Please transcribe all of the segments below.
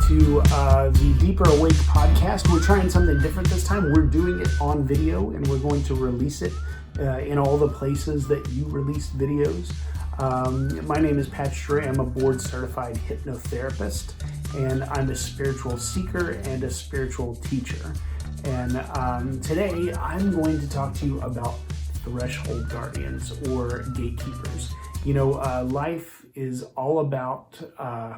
to the Deeper Awake podcast. We're trying something different this time. We're doing it on video, and we're going to release it in all the places that you release videos. My name is Drury. I'm a board-certified hypnotherapist, and I'm a spiritual seeker and a spiritual teacher. And today, I'm going to talk to you about threshold guardians or gatekeepers. You know, life is all about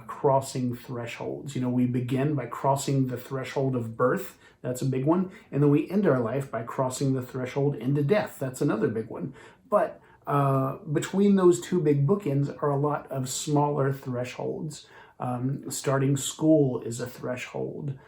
crossing thresholds. You know, we begin by crossing the threshold of birth. That's a big one. And then we end our life by crossing the threshold into death. That's another big one. But between those two big bookends are a lot of smaller thresholds. Starting school is a threshold.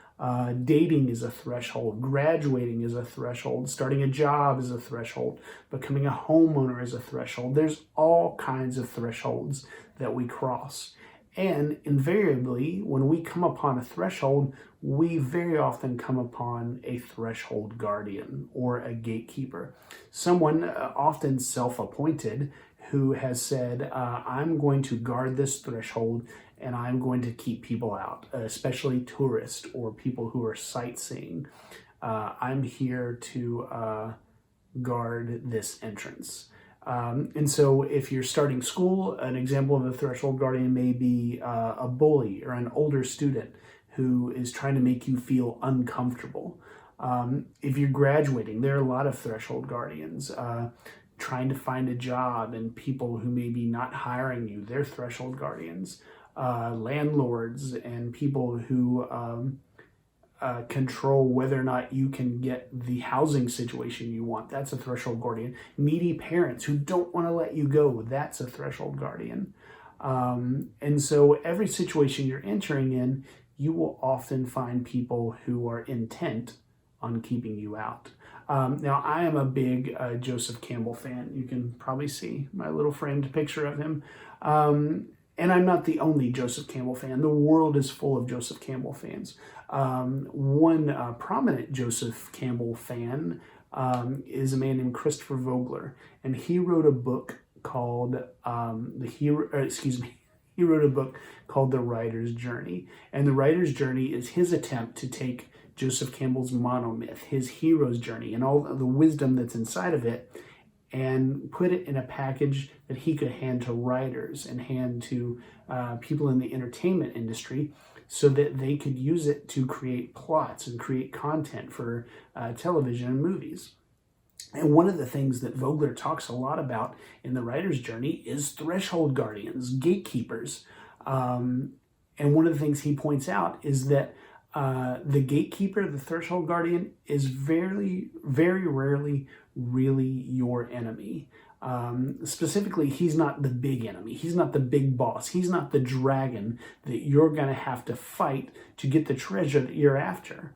Dating is a threshold. Graduating is a threshold. Starting a job is a threshold. Becoming a homeowner is a threshold. There's all kinds of thresholds that we cross. And invariably, when we come upon a threshold, we very often come upon a threshold guardian or a gatekeeper. Someone often self-appointed who has said, I'm going to guard this threshold and I'm going to keep people out, especially tourists or people who are sightseeing. I'm here to guard this entrance. And so if you're starting school, an example of a threshold guardian may be a bully or an older student who is trying to make you feel uncomfortable. If you're graduating, there are a lot of threshold guardians. Trying to find a job and people who may be not hiring you, they're threshold guardians. Landlords and people who control whether or not you can get the housing situation you want, that's a threshold guardian. Needy parents who don't want to let you go, that's a threshold guardian. And so every situation you're entering in, you will often find people who are intent on keeping you out. Now, I am a big Joseph Campbell fan. You can probably see my little framed picture of him. And I'm not the only Joseph Campbell fan. The world is full of Joseph Campbell fans. One prominent Joseph Campbell fan is a man named Christopher Voegler, and he wrote a book called He wrote a book called The Writer's Journey, and The Writer's Journey is his attempt to take Joseph Campbell's monomyth, his hero's journey, and all the wisdom that's inside of it, and put it in a package that he could hand to writers and hand to people in the entertainment industry so that they could use it to create plots and create content for television and movies. And one of the things that Vogler talks a lot about in The Writer's Journey is threshold guardians, gatekeepers. And one of the things he points out is that the gatekeeper, the threshold guardian, is very, very rarely really your enemy. Specifically, he's not the big enemy. He's not the big boss. He's not the dragon that you're going to have to fight to get the treasure that you're after.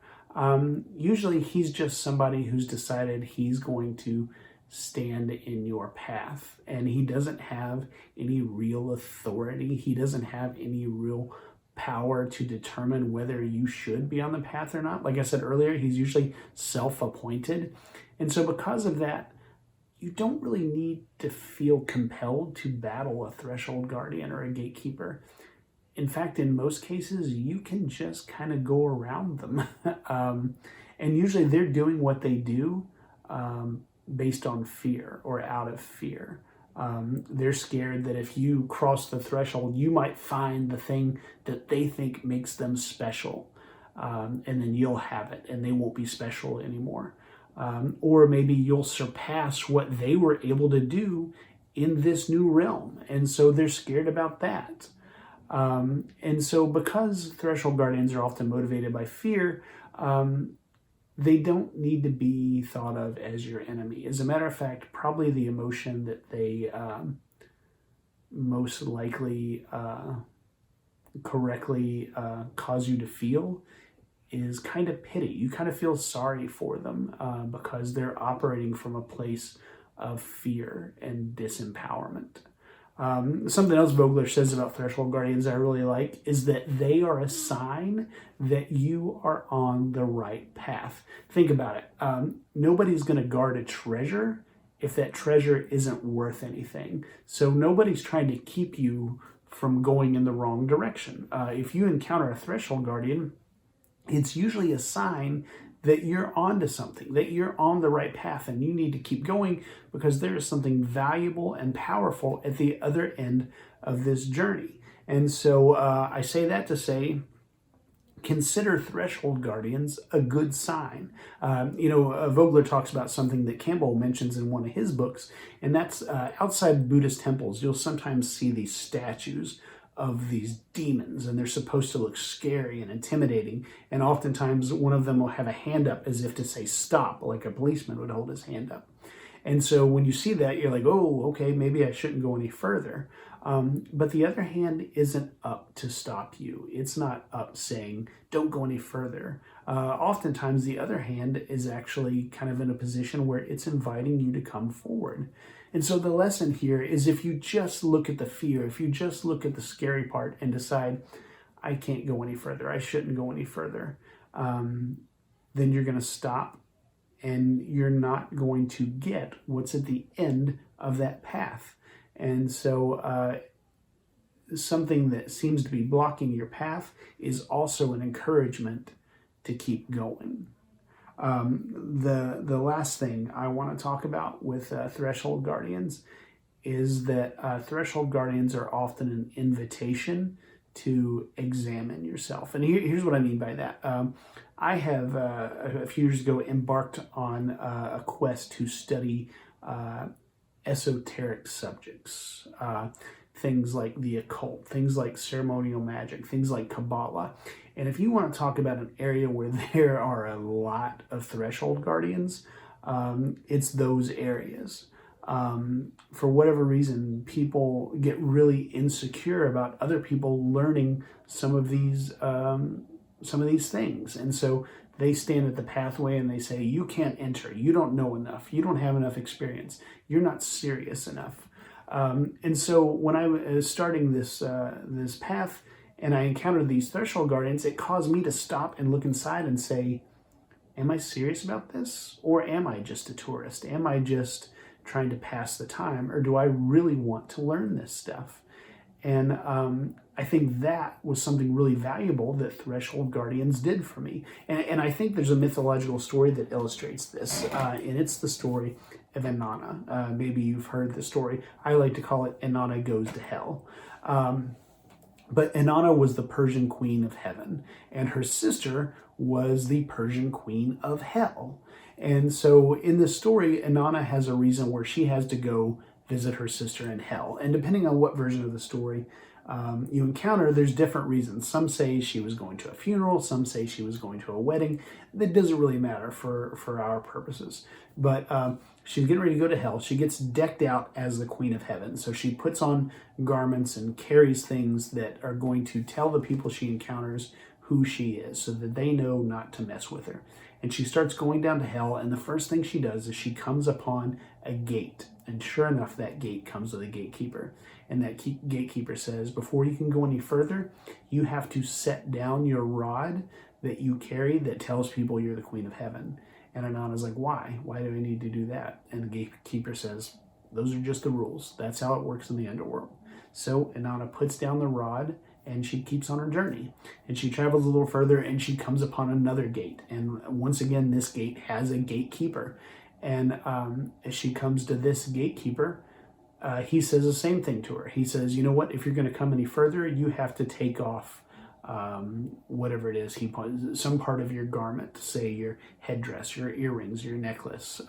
Usually, he's just somebody who's decided he's going to stand in your path, and he doesn't have any real authority. He doesn't have any real power to determine whether you should be on the path or not. Like I said earlier, he's usually self-appointed. And so because of that, you don't really need to feel compelled to battle a threshold guardian or a gatekeeper. In fact, in most cases, you can just kind of go around them. And usually they're doing what they do based on fear or out of fear. They're scared that if you cross the threshold, you might find the thing that they think makes them special. And then you'll have it and they won't be special anymore. Or maybe you'll surpass what they were able to do in this new realm. And so they're scared about that. And so because threshold guardians are often motivated by fear, they don't need to be thought of as your enemy. As a matter of fact, probably the emotion that they most likely correctly cause you to feel is kind of pity. You kind of feel sorry for them because they're operating from a place of fear and disempowerment. Something else Vogler says about threshold guardians I really like is that they are a sign that you are on the right path. Think about it. Nobody's going to guard a treasure if that treasure isn't worth anything. So nobody's trying to keep you from going in the wrong direction. If you encounter a threshold guardian, it's usually a sign that you're onto something, that you're on the right path, and you need to keep going because there is something valuable and powerful at the other end of this journey. And so I say that to say, consider threshold guardians a good sign. Vogler talks about something that Campbell mentions in one of his books, and that's outside Buddhist temples, you'll sometimes see these statues of these demons, and they're supposed to look scary and intimidating, and oftentimes one of them will have a hand up as if to say stop, like a policeman would hold his hand up. And so when you see that, you're like, oh, okay, maybe I shouldn't go any further. But the other hand isn't up to stop you. It's not up saying, don't go any further. Oftentimes the other hand is actually kind of in a position where it's inviting you to come forward. And so the lesson here is, if you just look at the fear, if you just look at the scary part and decide, I can't go any further, I shouldn't go any further, then you're going to stop, and you're not going to get what's at the end of that path. And so something that seems to be blocking your path is also an encouragement to keep going. The last thing I want to talk about with threshold guardians is that threshold guardians are often an invitation to examine yourself. And here's what I mean by that. I have, a few years ago, embarked on a quest to study esoteric subjects, things like the occult, things like ceremonial magic, things like Kabbalah. And if you want to talk about an area where there are a lot of threshold guardians, it's those areas. For whatever reason, people get really insecure about other people learning some of these things. And so they stand at the pathway and they say, you can't enter, you don't know enough, you don't have enough experience, you're not serious enough. And so when I was starting this path and I encountered these threshold guardians, it caused me to stop and look inside and say, am I serious about this? Or am I just a tourist? Am I just trying to pass the time? Or do I really want to learn this stuff? And I think that was something really valuable that threshold guardians did for me. And I think there's a mythological story that illustrates this, and it's the story of Inanna. Maybe you've heard the story. I like to call it Inanna Goes to Hell. But Inanna was the Persian queen of heaven, and her sister was the Persian queen of hell. And so in the story, Inanna has a reason where she has to go visit her sister in hell. And depending on what version of the story you encounter, there's different reasons. Some say she was going to a funeral, some say she was going to a wedding. That doesn't really matter for our purposes. But she's getting ready to go to hell. She gets decked out as the queen of heaven. So she puts on garments and carries things that are going to tell the people she encounters who she is, so that they know not to mess with her. And she starts going down to hell, and the first thing she does is she comes upon a gate. And sure enough, that gate comes with a gatekeeper. And that gatekeeper says, before you can go any further, you have to set down your rod that you carry that tells people you're the queen of heaven. And Inanna's like, why? Why do I need to do that? And the gatekeeper says, those are just the rules. That's how it works in the underworld. So Inanna puts down the rod, and she keeps on her journey. And she travels a little further, and she comes upon another gate. And once again, this gate has a gatekeeper. And as she comes to this gatekeeper, he says the same thing to her. He says, you know what, if you're going to come any further, you have to take off whatever it is. Some part of your garment, say your headdress, your earrings, your necklace.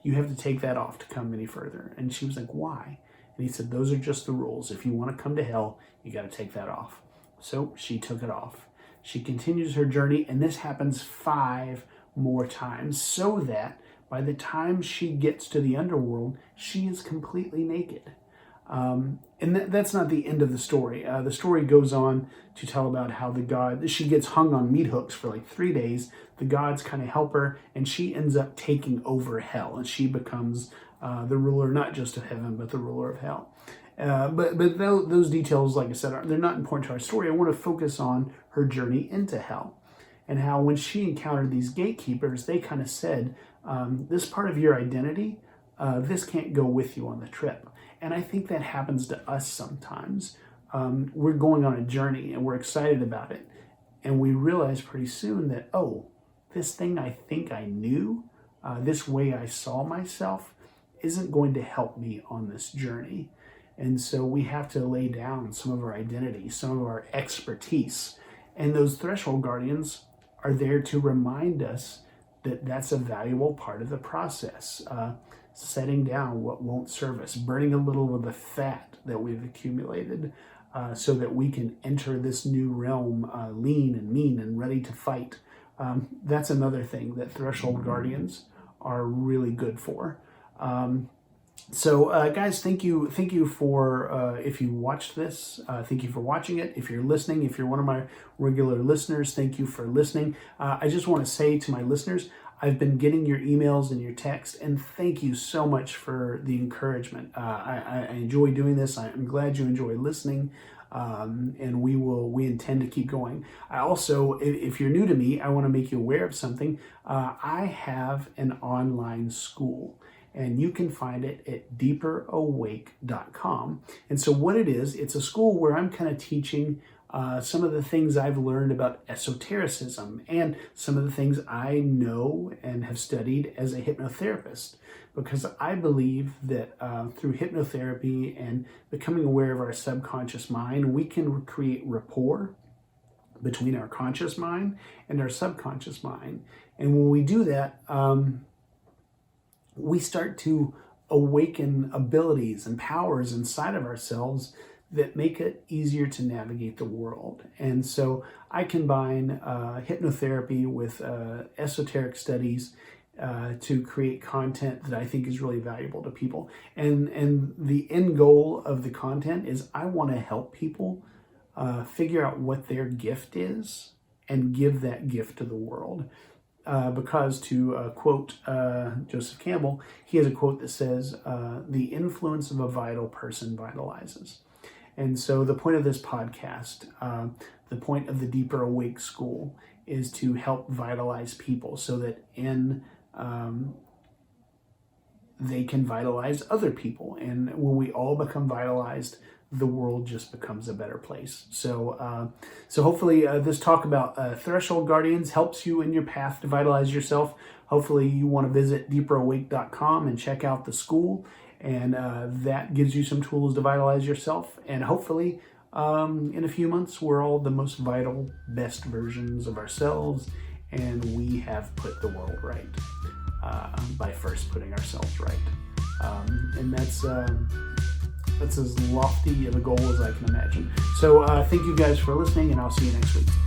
You have to take that off to come any further. And she was like, why? And he said, those are just the rules. If you want to come to hell, you got to take that off. So she took it off. She continues her journey, and this happens 5 more times, so that by the time she gets to the underworld, she is completely naked. And that's not the end of the story. The story goes on to tell about how she gets hung on meat hooks for like 3 days. The gods kind of help her, and she ends up taking over hell, and she becomes the ruler, not just of heaven, but the ruler of hell. But those details, like I said, they're not important to our story. I want to focus on her journey into hell, and how when she encountered these gatekeepers, they kind of said, this part of your identity, this can't go with you on the trip. And I think that happens to us sometimes. we're going on a journey and we're excited about it. And we realize pretty soon that, oh, this thing I think I knew, this way I saw myself, isn't going to help me on this journey. And so we have to lay down some of our identity, some of our expertise. And those threshold guardians are there to remind us that that's a valuable part of the process. Setting down what won't serve us, burning a little of the fat that we've accumulated, so that we can enter this new realm lean and mean and ready to fight. That's another thing that threshold guardians are really good for. So guys, thank you for, if you watched this, thank you for watching it. If you're listening, if you're one of my regular listeners, thank you for listening. I just want to say to my listeners, I've been getting your emails and your texts, and thank you so much for the encouragement. I enjoy doing this. I'm glad you enjoy listening, and we intend to keep going. I also, if you're new to me, I want to make you aware of something. I have an online school, and you can find it at deeperawake.com. And so what it is, it's a school where I'm kind of teaching some of the things I've learned about esotericism and some of the things I know and have studied as a hypnotherapist, because I believe that through hypnotherapy and becoming aware of our subconscious mind, we can create rapport between our conscious mind and our subconscious mind. And when we do that, we start to awaken abilities and powers inside of ourselves that make it easier to navigate the world. And so I combine hypnotherapy with esoteric studies to create content that I think is really valuable to people. And the end goal of the content is I want to help people figure out what their gift is and give that gift to the world. Because to quote Joseph Campbell, he has a quote that says, the influence of a vital person vitalizes. And so the point of this podcast, the point of the Deeper Awake School, is to help vitalize people so that they can vitalize other people. And when we all become vitalized, the world just becomes a better place. So hopefully this talk about threshold guardians helps you in your path to vitalize yourself. Hopefully you want to visit deeperawake.com and check out the school. And that gives you some tools to vitalize yourself. And hopefully in a few months, we're all the most vital, best versions of ourselves. And we have put the world right by first putting ourselves right. And that's as lofty of a goal as I can imagine. So thank you guys for listening, and I'll see you next week.